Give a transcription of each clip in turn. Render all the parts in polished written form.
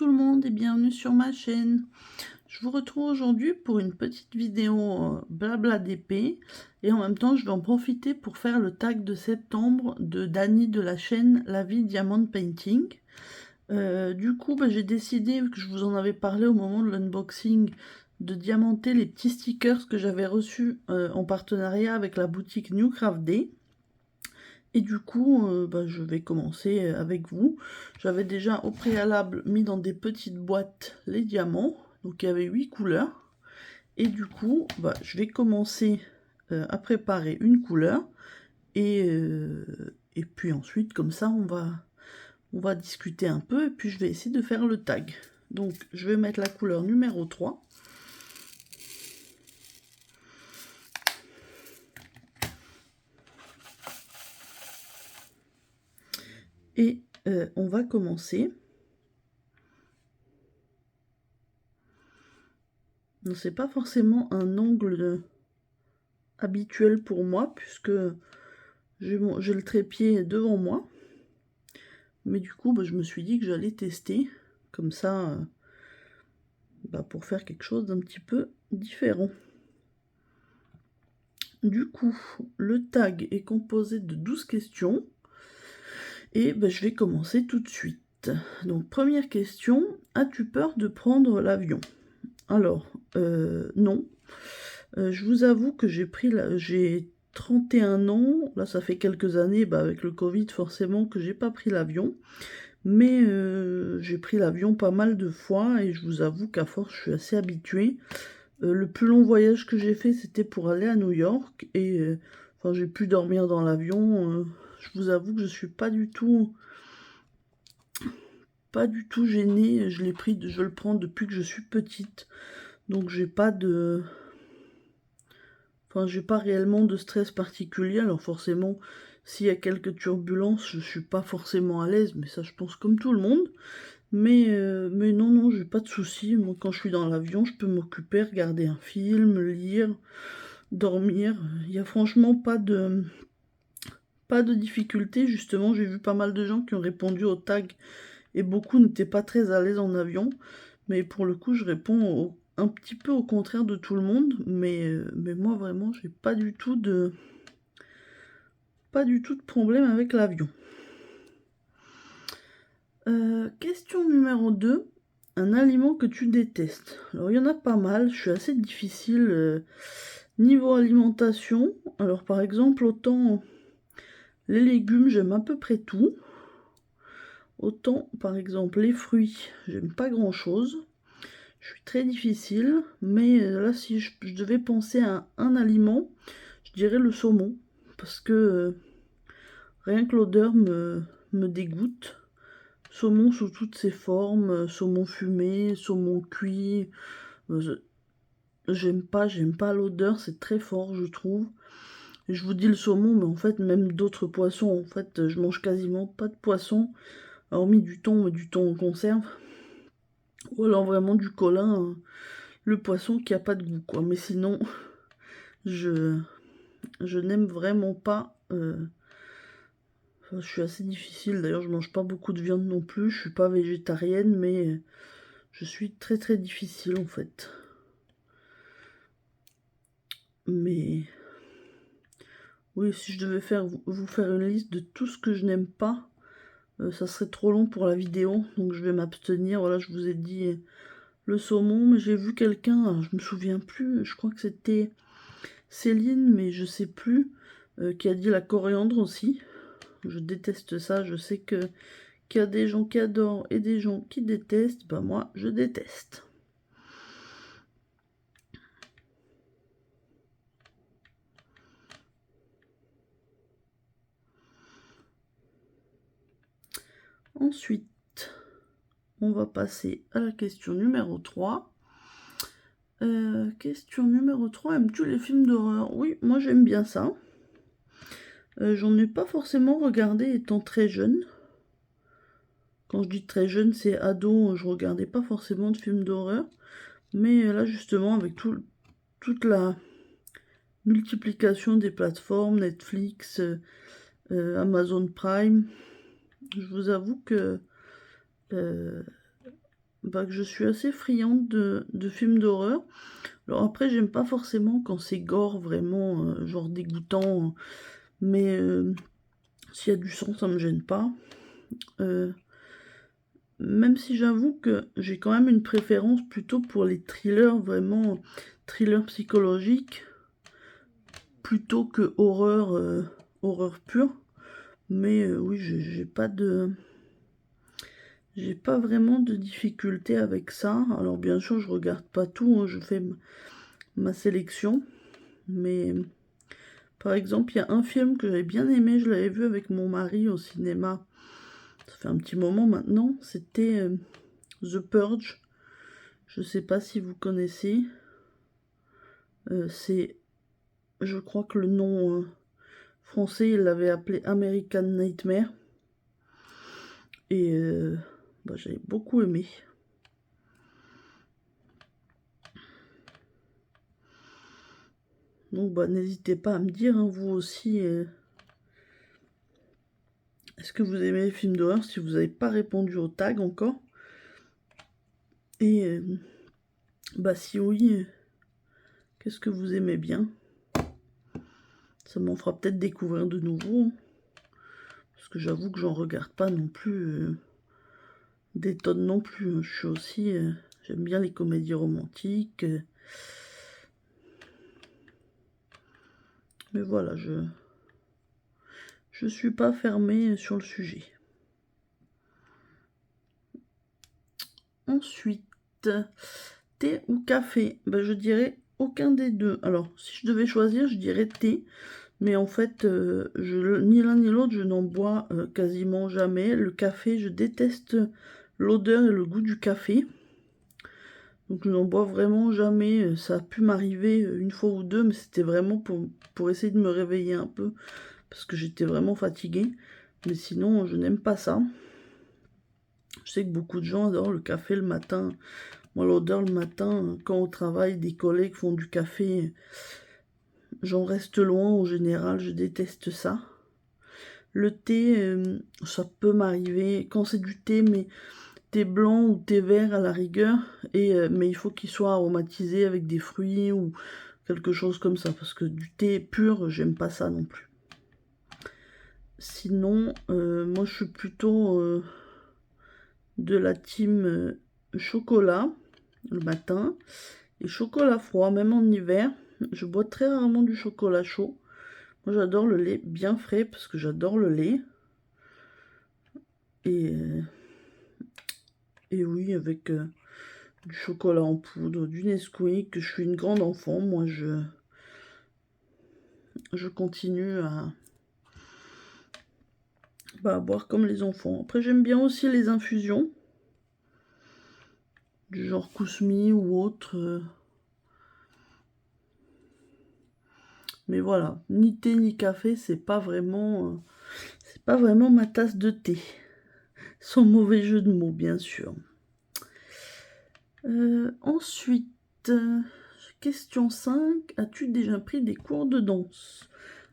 tout le monde et bienvenue sur ma chaîne. Je vous retrouve aujourd'hui pour une petite vidéo blabla d'épée et en même temps je vais en profiter pour faire le tag de septembre de Dani de la chaîne La Vie Diamond Painting. Du coup j'ai décidé, que je vous en avais parlé au moment de l'unboxing, de diamanter les petits stickers que j'avais reçus en partenariat avec la boutique New Craft Day. Et du coup, je vais commencer avec vous. J'avais déjà au préalable mis dans des petites boîtes les diamants. Donc il y avait 8 couleurs. Et du coup, je vais commencer à préparer une couleur. Et puis ensuite, comme ça, on va discuter un peu. Et puis je vais essayer de faire le tag. Donc je vais mettre la couleur numéro 3. Et on va commencer. C'est pas forcément un angle habituel pour moi, puisque j'ai le trépied devant moi. Mais du coup, je me suis dit que j'allais tester, comme ça, pour faire quelque chose d'un petit peu différent. Du coup, le tag est composé de 12 questions. Et je vais commencer tout de suite. Donc, première question, as-tu peur de prendre l'avion? Alors, non. Je vous avoue que j'ai 31 ans, là ça fait quelques années, avec le Covid forcément que j'ai pas pris l'avion, mais j'ai pris l'avion pas mal de fois et je vous avoue qu'à force je suis assez habituée. Le plus long voyage que j'ai fait c'était pour aller à New York et j'ai pu dormir dans l'avion. Je vous avoue que je suis pas du tout gênée, je le prends depuis que je suis petite, donc j'ai pas réellement de stress particulier. Alors forcément, s'il y a quelques turbulences, je suis pas forcément à l'aise, mais ça je pense comme tout le monde. Mais non, j'ai pas de soucis. Moi quand je suis dans l'avion, je peux m'occuper, regarder un film, lire, dormir. Il y a franchement pas de difficulté. Justement, j'ai vu pas mal de gens qui ont répondu au tag et beaucoup n'étaient pas très à l'aise en avion. Mais pour le coup, je réponds un petit peu au contraire de tout le monde, mais moi vraiment j'ai pas du tout de problème avec l'avion. Question numéro 2, un aliment que tu détestes. Alors il y en a pas mal, je suis assez difficile niveau alimentation. Alors par exemple, autant les légumes j'aime à peu près tout, autant par exemple les fruits j'aime pas grand chose. Je suis très difficile, mais là si je devais penser à un aliment, je dirais le saumon, parce que rien que l'odeur me dégoûte. Saumon sous toutes ses formes, saumon fumé, saumon cuit, j'aime pas l'odeur, c'est très fort je trouve. Et je vous dis le saumon, mais en fait même d'autres poissons, en fait je mange quasiment pas de poisson, hormis du thon, mais du thon en conserve. Ou alors vraiment du colin, le poisson qui a pas de goût quoi. Mais sinon, je n'aime vraiment pas. Je suis assez difficile, d'ailleurs je mange pas beaucoup de viande non plus, je suis pas végétarienne, mais je suis très très difficile en fait. Mais oui, si je devais vous faire une liste de tout ce que je n'aime pas, ça serait trop long pour la vidéo, donc je vais m'abstenir. Voilà, je vous ai dit le saumon, mais j'ai vu quelqu'un, je me souviens plus, je crois que c'était Céline, mais je sais plus, qui a dit la coriandre aussi. Je déteste ça, je sais qu'il y a des gens qui adorent et des gens qui détestent. Moi, je déteste. Ensuite, on va passer à la question numéro 3. Question numéro 3, aimes-tu les films d'horreur? Oui, moi j'aime bien ça. J'en ai pas forcément regardé étant très jeune. Quand je dis très jeune, c'est ado, je regardais pas forcément de films d'horreur. Mais là justement, avec toute la multiplication des plateformes, Netflix, Amazon Prime, je vous avoue que que je suis assez friande de films d'horreur. Alors après, j'aime pas forcément quand c'est gore, vraiment, genre dégoûtant, mais s'il y a du sang, ça me gêne pas. Même si j'avoue que j'ai quand même une préférence plutôt pour les thrillers, vraiment thrillers psychologiques, plutôt que horreur pure. Mais oui, j'ai pas vraiment de difficulté avec ça. Alors bien sûr, je regarde pas tout, hein, je fais ma sélection. Mais par exemple, il y a un film que j'avais bien aimé, je l'avais vu avec mon mari au cinéma. Ça fait un petit moment maintenant. C'était The Purge. Je sais pas si vous connaissez. Je crois que le nom français, il l'avait appelé American Nightmare. Et j'avais beaucoup aimé. Donc n'hésitez pas à me dire, hein, vous aussi, est-ce que vous aimez les films d'horreur si vous n'avez pas répondu au tag encore. Et si oui, qu'est-ce que vous aimez bien? Ça m'en fera peut-être découvrir de nouveau. Hein. Parce que j'avoue que j'en regarde pas non plus des tonnes non plus. Hein. Je suis aussi... j'aime bien les comédies romantiques. Mais voilà, je suis pas fermée sur le sujet. Ensuite, thé ou café? Je dirais aucun des deux. Alors, si je devais choisir, je dirais thé. Mais en fait, ni l'un ni l'autre, je n'en bois quasiment jamais. Le café, je déteste l'odeur et le goût du café. Donc je n'en bois vraiment jamais. Ça a pu m'arriver une fois ou deux, mais c'était vraiment pour essayer de me réveiller un peu. Parce que j'étais vraiment fatiguée. Mais sinon, je n'aime pas ça. Je sais que beaucoup de gens adorent le café le matin. Moi, l'odeur le matin, quand au travail, des collègues font du café, j'en reste loin en général, je déteste ça. Le thé, ça peut m'arriver quand c'est du thé, mais thé blanc ou thé vert à la rigueur, mais il faut qu'il soit aromatisé avec des fruits ou quelque chose comme ça, parce que du thé pur, j'aime pas ça non plus. Sinon, moi je suis plutôt de la team chocolat le matin et chocolat froid, même en hiver. Je bois très rarement du chocolat chaud. Moi j'adore le lait bien frais parce que j'adore le lait. Et oui, avec du chocolat en poudre, du Nesquik, que je suis une grande enfant. Moi je continue à boire comme les enfants. Après j'aime bien aussi les infusions. Du genre Kousmi ou autre. Mais voilà, ni thé ni café, c'est pas vraiment ma tasse de thé. Sans mauvais jeu de mots, bien sûr. Ensuite, question 5. As-tu déjà pris des cours de danse?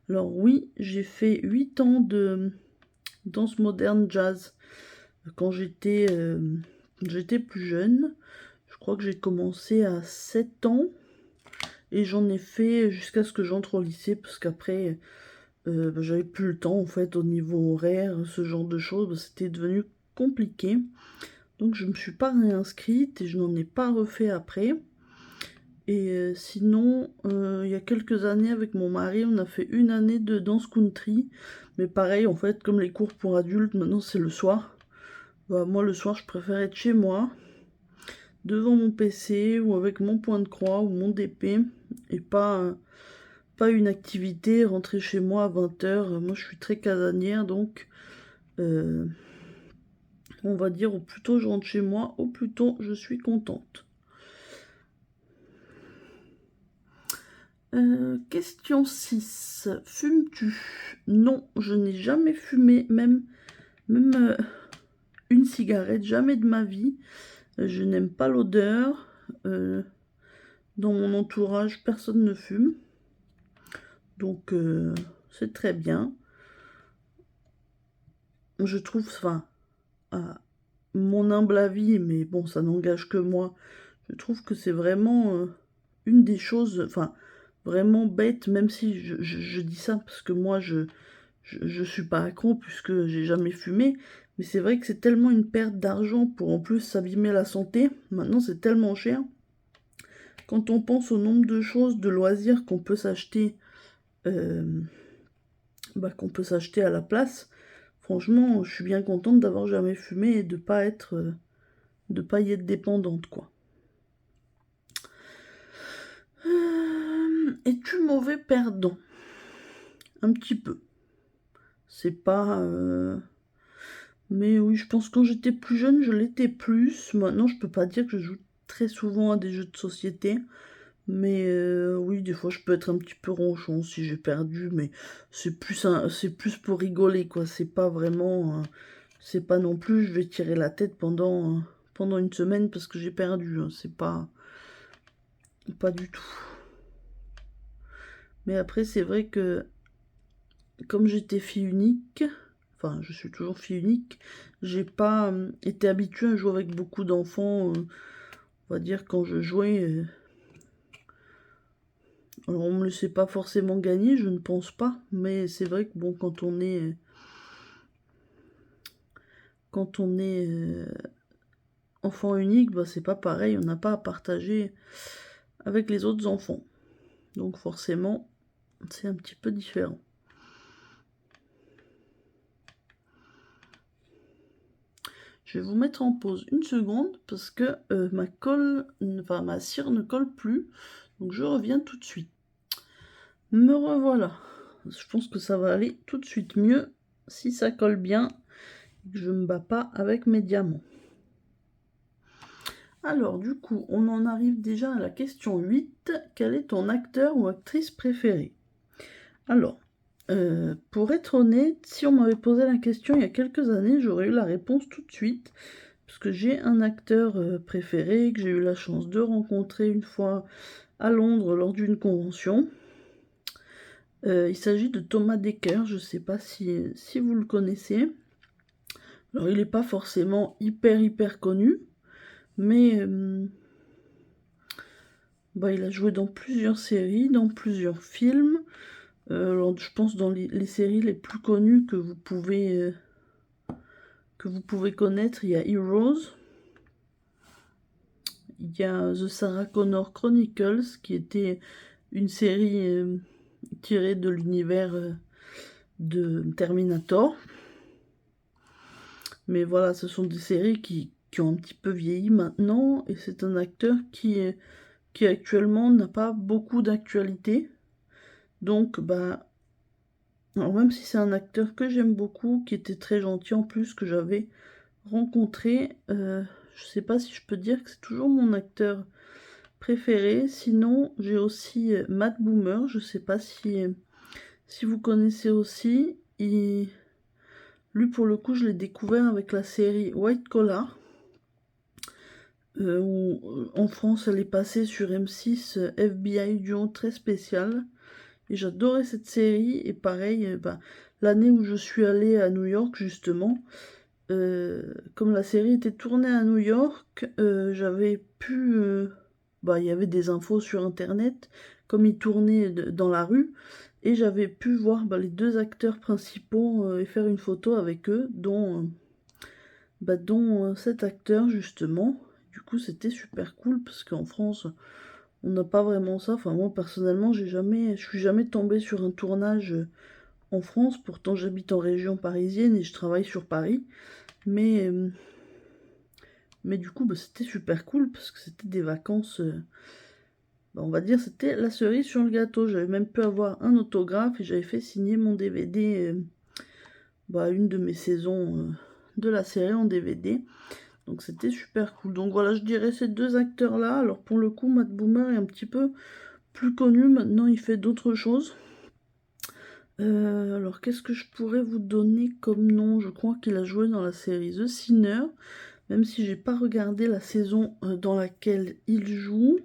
Alors oui, j'ai fait 8 ans de danse moderne jazz quand j'étais plus jeune. Je crois que j'ai commencé à 7 ans. Et j'en ai fait jusqu'à ce que j'entre au lycée, parce qu'après, j'avais plus le temps, en fait, au niveau horaire, ce genre de choses, c'était devenu compliqué. Donc je me suis pas réinscrite et je n'en ai pas refait après. Et sinon, il y a quelques années, avec mon mari, on a fait une année de danse country. Mais pareil, en fait, comme les cours pour adultes, maintenant c'est le soir. Moi, le soir, je préfère être chez moi, devant mon PC ou avec mon point de croix ou mon DP et pas une activité, rentrer chez moi à 20h. Moi je suis très casanière donc on va dire au plus tôt je rentre chez moi, au plus tôt je suis contente. Question 6. Fumes-tu? Non, je n'ai jamais fumé, même une cigarette, jamais de ma vie. Je n'aime pas l'odeur. Dans mon entourage, personne ne fume. Donc, c'est très bien. Je trouve, enfin, mon humble avis, mais bon, ça n'engage que moi, je trouve que c'est vraiment une des choses, enfin, vraiment bête, même si je dis ça parce que moi, je suis pas accro puisque j'ai jamais fumé, mais c'est vrai que c'est tellement une perte d'argent pour en plus s'abîmer la santé. Maintenant, c'est tellement cher. Quand on pense au nombre de choses, de loisirs euh, qu'on peut s'acheter à la place, franchement, je suis bien contente d'avoir jamais fumé et de pas y être dépendante, quoi. Es-tu mauvais perdant? Un petit peu. C'est pas... Mais oui, je pense que quand j'étais plus jeune, je l'étais plus. Maintenant, je peux pas dire que je joue très souvent à des jeux de société. Mais oui, des fois, je peux être un petit peu ronchon si j'ai perdu. Mais c'est plus pour rigoler, quoi. C'est pas vraiment... c'est pas non plus, je vais tirer la tête pendant une semaine parce que j'ai perdu. Hein. C'est pas du tout. Mais après, c'est vrai que comme j'étais fille unique, enfin je suis toujours fille unique, j'ai pas été habituée à jouer avec beaucoup d'enfants. On va dire quand je jouais, alors on me laissait pas forcément gagner, je ne pense pas, mais c'est vrai que bon quand on est enfant unique, bah c'est pas pareil, on n'a pas à partager avec les autres enfants. Donc forcément, c'est un petit peu différent. Je vais vous mettre en pause une seconde parce que ma cire ne colle plus. Donc je reviens tout de suite. Me revoilà. Je pense que ça va aller tout de suite mieux si ça colle bien et que je ne me bats pas avec mes diamants. Alors du coup, on en arrive déjà à la question 8. Quel est ton acteur ou actrice préféré? Alors, pour être honnête, si on m'avait posé la question il y a quelques années, j'aurais eu la réponse tout de suite. Parce que j'ai un acteur préféré que j'ai eu la chance de rencontrer une fois à Londres lors d'une convention. Il s'agit de Thomas Dekker, je ne sais pas si vous le connaissez. Alors il n'est pas forcément hyper connu, mais il a joué dans plusieurs séries, dans plusieurs films. Alors, je pense dans les séries les plus connues que vous pouvez connaître, il y a Heroes, il y a The Sarah Connor Chronicles, qui était une série tirée de l'univers de Terminator. Mais voilà, ce sont des séries qui ont un petit peu vieilli maintenant, et c'est un acteur qui actuellement n'a pas beaucoup d'actualité. Donc, alors même si c'est un acteur que j'aime beaucoup, qui était très gentil en plus, que j'avais rencontré, je sais pas si je peux dire que c'est toujours mon acteur préféré. Sinon, j'ai aussi Matt Bomer, je sais pas si vous connaissez aussi. Lui, pour le coup, je l'ai découvert avec la série White Collar. Où en France, elle est passée sur M6, FBI Duo, très spécial. Et j'adorais cette série. Et pareil, l'année où je suis allée à New York, justement, comme la série était tournée à New York, j'avais pu... il y avait des infos sur Internet, comme ils tournaient dans la rue. Et j'avais pu voir les deux acteurs principaux et faire une photo avec eux, dont cet acteur, justement. Du coup, c'était super cool parce qu'en France, on n'a pas vraiment ça. Enfin, moi, personnellement, je suis jamais tombée sur un tournage en France. Pourtant, j'habite en région parisienne et je travaille sur Paris. Mais du coup, c'était super cool parce que c'était des vacances. On va dire, c'était la cerise sur le gâteau. J'avais même pu avoir un autographe et j'avais fait signer mon DVD, une de mes saisons de la série en DVD. Donc c'était super cool. Donc voilà, je dirais ces deux acteurs-là. Alors pour le coup, Matt Bomer est un petit peu plus connu. Maintenant, il fait d'autres choses. Alors qu'est-ce que je pourrais vous donner comme nom? Je crois qu'il a joué dans la série The Sinner. Même si j'ai pas regardé la saison dans laquelle il joue.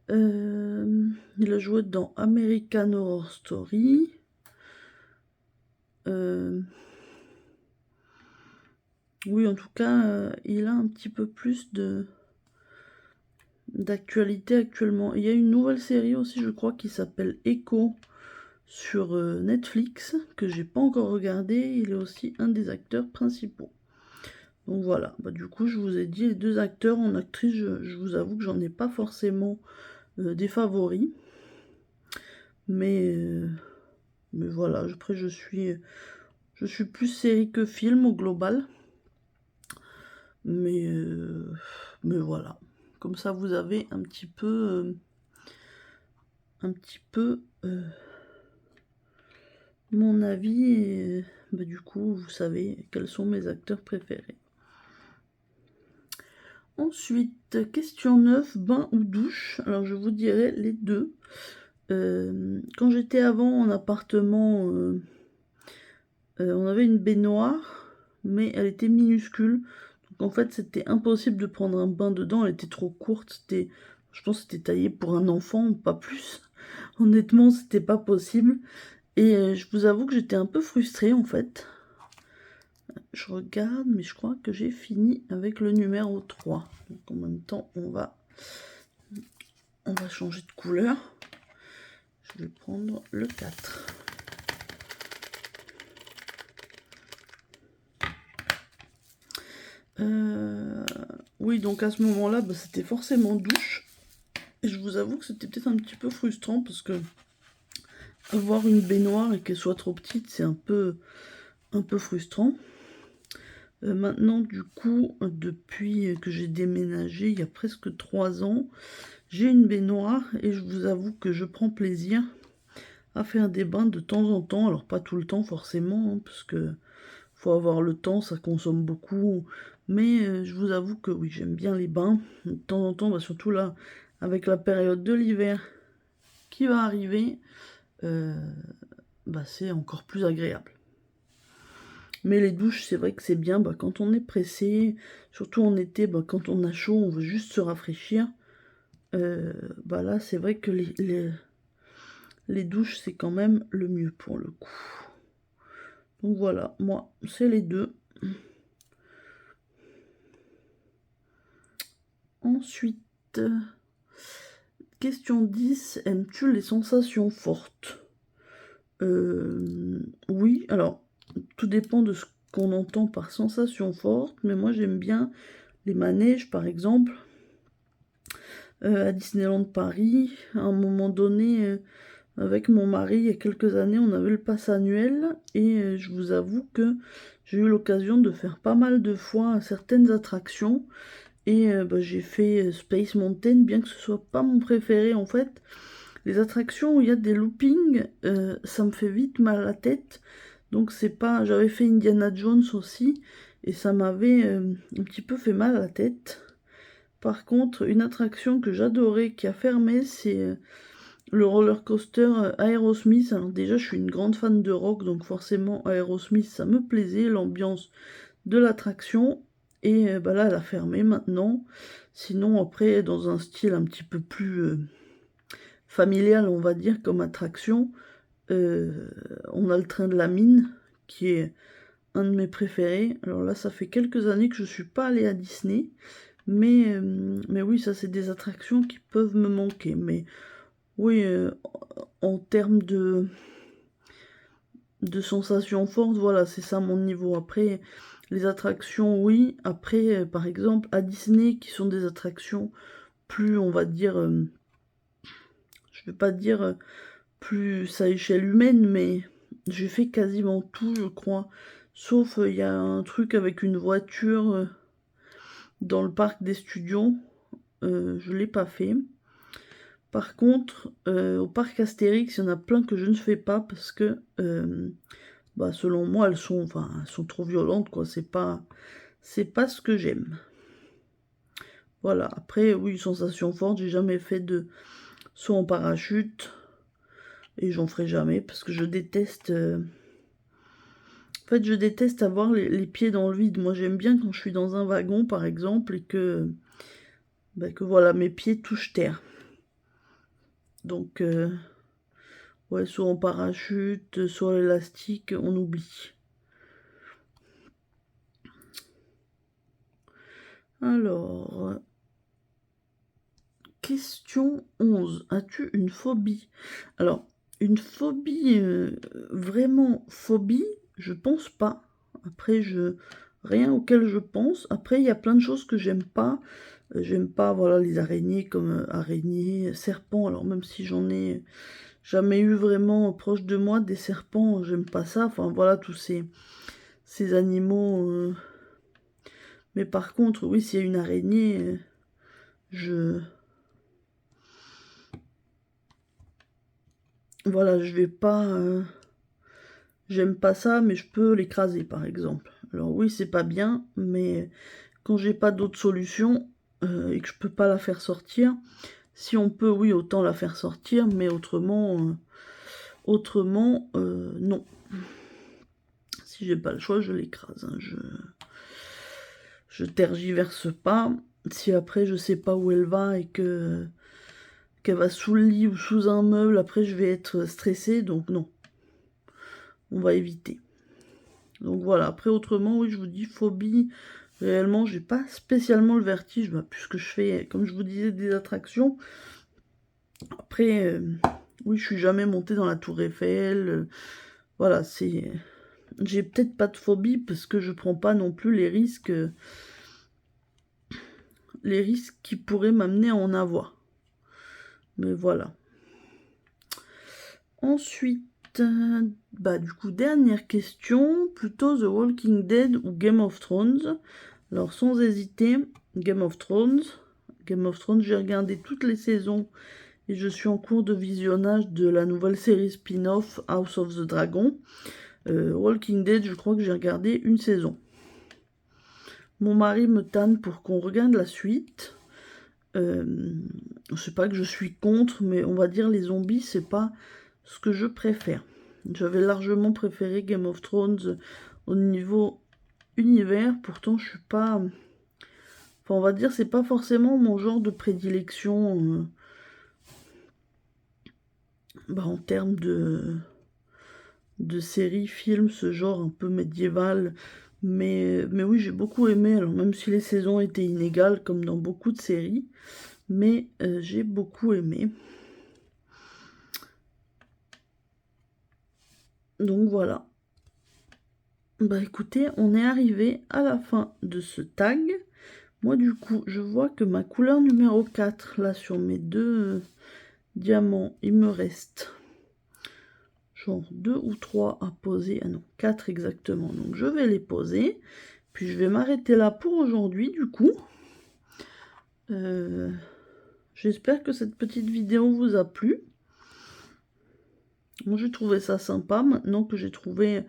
Il a joué dans American Horror Story. Oui, en tout cas, il a un petit peu plus d'actualité actuellement. Il y a une nouvelle série aussi, je crois, qui s'appelle Echo sur Netflix, que j'ai pas encore regardé. Il est aussi un des acteurs principaux. Donc voilà, bah, du coup je vous ai dit les deux acteurs. En actrice, je vous avoue que j'en ai pas forcément des favoris. Mais voilà, après je suis plus série que film au global. Mais voilà. Comme ça vous avez un petit peu mon avis et bah, du coup vous savez quels sont mes acteurs préférés. Ensuite, question 9, bain ou douche? Alors je vous dirais les deux. Quand j'étais avant en appartement, on avait une baignoire, mais elle était minuscule. Donc en fait c'était impossible de prendre un bain dedans, elle était trop courte. Je pense que c'était taillé pour un enfant, pas plus. Honnêtement, c'était pas possible. Et je vous avoue que j'étais un peu frustrée en fait. Je regarde, mais je crois que j'ai fini avec le numéro 3. Donc en même temps, on va changer de couleur. Je vais prendre le 4. Oui, donc à ce moment-là, bah, c'était forcément douche. Et je vous avoue que c'était peut-être un petit peu frustrant parce que avoir une baignoire et qu'elle soit trop petite, c'est un peu frustrant. Maintenant, du coup, depuis que j'ai déménagé il y a presque 3 ans, j'ai une baignoire et je vous avoue que je prends plaisir à faire des bains de temps en temps. Alors pas tout le temps forcément, hein, parce que faut avoir le temps, ça consomme beaucoup. Mais je vous avoue que oui, j'aime bien les bains. De temps en temps, bah, surtout là, avec la période de l'hiver qui va arriver, bah, c'est encore plus agréable. Mais les douches, c'est vrai que c'est bien bah, quand on est pressé, surtout en été, bah, quand on a chaud, on veut juste se rafraîchir. Bah là, c'est vrai que les douches, c'est quand même le mieux pour le coup. Donc voilà, moi, c'est les deux. Ensuite, question 10, aimes-tu les sensations fortes? Oui, alors, tout dépend de ce qu'on entend par sensation forte, mais moi j'aime bien les manèges par exemple. À Disneyland Paris, à un moment donné, avec mon mari, il y a quelques années, on avait le pass annuel et je vous avoue que j'ai eu l'occasion de faire pas mal de fois certaines attractions. Et bah, j'ai fait Space Mountain, bien que ce soit pas mon préféré en fait. Les attractions où il y a des loopings, ça me fait vite mal à la tête. Donc c'est pas. J'avais fait Indiana Jones aussi, et ça m'avait un petit peu fait mal à la tête. Par contre, une attraction que j'adorais qui a fermé, c'est le roller coaster Aerosmith. Alors déjà, je suis une grande fan de rock, donc forcément Aerosmith, ça me plaisait, l'ambiance de l'attraction. Et bah là, elle a fermé maintenant. Sinon, après, dans un style un petit peu plus familial, on va dire, comme attraction, on a le train de la mine, qui est un de mes préférés. Alors là, ça fait quelques années que je suis pas allée à Disney. Mais oui, ça, c'est des attractions qui peuvent me manquer. Mais oui, en termes de sensations fortes, voilà, c'est ça mon niveau. Après, les attractions, oui. Après, par exemple, à Disney, qui sont des attractions plus, on va dire, je vais pas dire plus à échelle humaine, mais j'ai fait quasiment tout, je crois. Sauf, il y a un truc avec une voiture dans le parc des studios. Je l'ai pas fait. Par contre, au parc Astérix, il y en a plein que je ne fais pas parce que bah, selon moi, elles sont trop violentes, quoi. C'est pas ce que j'aime. Voilà. Après, oui, sensation forte. J'ai jamais fait de saut en parachute et j'en ferai jamais parce que je déteste. En fait, je déteste avoir les pieds dans le vide. Moi, j'aime bien quand je suis dans un wagon, par exemple, et que voilà, mes pieds touchent terre. Donc, ouais, soit en parachute, soit l'élastique, on oublie. Alors, question 11. As-tu une phobie? Alors, une phobie, vraiment phobie, je pense pas. Après, rien auquel je pense. Après, il y a plein de choses que j'aime pas. J'aime pas, voilà, les araignées comme araignées, serpents. Alors, même si j'en ai jamais eu vraiment proche de moi, des serpents, j'aime pas ça. Enfin, voilà, tous ces animaux. Mais par contre, oui, s'il y a une araignée, voilà, je vais pas... j'aime pas ça, mais je peux l'écraser, par exemple. Alors oui, c'est pas bien, mais quand j'ai pas d'autre solution et que je peux pas la faire sortir, si on peut, oui, autant la faire sortir, mais autrement, non. Si j'ai pas le choix, je l'écrase. Hein, je tergiverse pas. Si après je sais pas où elle va et qu'elle va sous le lit ou sous un meuble, après je vais être stressée, donc non. On va éviter. Donc voilà, après autrement, oui, je vous dis, phobie, réellement, j'ai pas spécialement le vertige, puisque je fais, comme je vous disais, des attractions. Après, oui, je suis jamais montée dans la tour Eiffel, voilà, c'est... J'ai peut-être pas de phobie, parce que je prends pas non plus les risques qui pourraient m'amener à en avoir. Mais voilà. Ensuite, du coup, dernière question, plutôt The Walking Dead ou Game of Thrones. Alors, sans hésiter, Game of Thrones. Game of Thrones, j'ai regardé toutes les saisons et je suis en cours de visionnage de la nouvelle série spin-off House of the Dragon. Walking Dead, je crois que j'ai regardé une saison. Mon mari me tanne pour qu'on regarde la suite. C'est pas que je suis contre, mais on va dire les zombies, c'est pas ce que je préfère. J'avais largement préféré Game of Thrones au niveau univers, pourtant je suis pas... Enfin, on va dire, c'est pas forcément mon genre de prédilection en termes de séries, films, ce genre un peu médiéval. Mais oui, j'ai beaucoup aimé, alors même si les saisons étaient inégales, comme dans beaucoup de séries, mais j'ai beaucoup aimé. Donc voilà. Écoutez, on est arrivé à la fin de ce tag. Moi du coup, je vois que ma couleur numéro 4, là sur mes deux diamants, il me reste genre 2 ou 3 à poser. Ah non, 4 exactement. Donc je vais les poser. Puis je vais m'arrêter là pour aujourd'hui du coup. J'espère que cette petite vidéo vous a plu. Moi j'ai trouvé ça sympa, maintenant que j'ai trouvé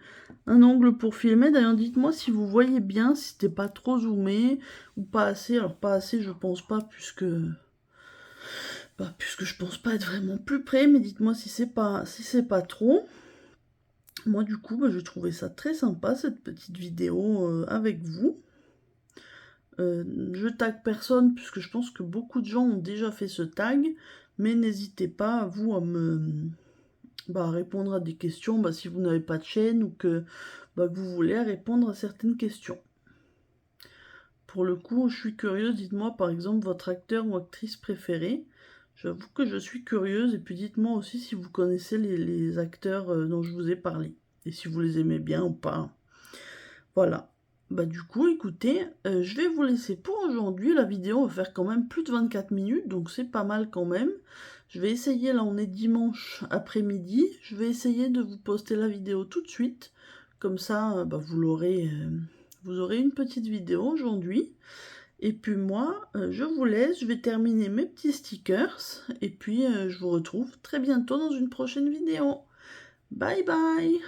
un angle pour filmer. D'ailleurs dites-moi si vous voyez bien, si c'était pas trop zoomé ou pas assez. Alors pas assez je pense pas puisque je pense pas être vraiment plus près, mais dites-moi si c'est pas trop. Moi du coup j'ai trouvé ça très sympa cette petite vidéo avec vous. Je tag personne puisque je pense que beaucoup de gens ont déjà fait ce tag, mais n'hésitez pas vous à me répondre à des questions si vous n'avez pas de chaîne ou que vous voulez répondre à certaines questions. Pour le coup, je suis curieuse, dites-moi par exemple votre acteur ou actrice préféré. J'avoue que je suis curieuse, et puis dites-moi aussi si vous connaissez les acteurs dont je vous ai parlé, et si vous les aimez bien ou pas. Voilà. Du coup, écoutez, je vais vous laisser pour aujourd'hui. La vidéo va faire quand même plus de 24 minutes, donc c'est pas mal quand même. Je vais essayer, là on est dimanche après-midi, je vais essayer de vous poster la vidéo tout de suite. Comme ça, vous aurez une petite vidéo aujourd'hui. Et puis moi, je vous laisse, je vais terminer mes petits stickers. Et puis, je vous retrouve très bientôt dans une prochaine vidéo. Bye bye!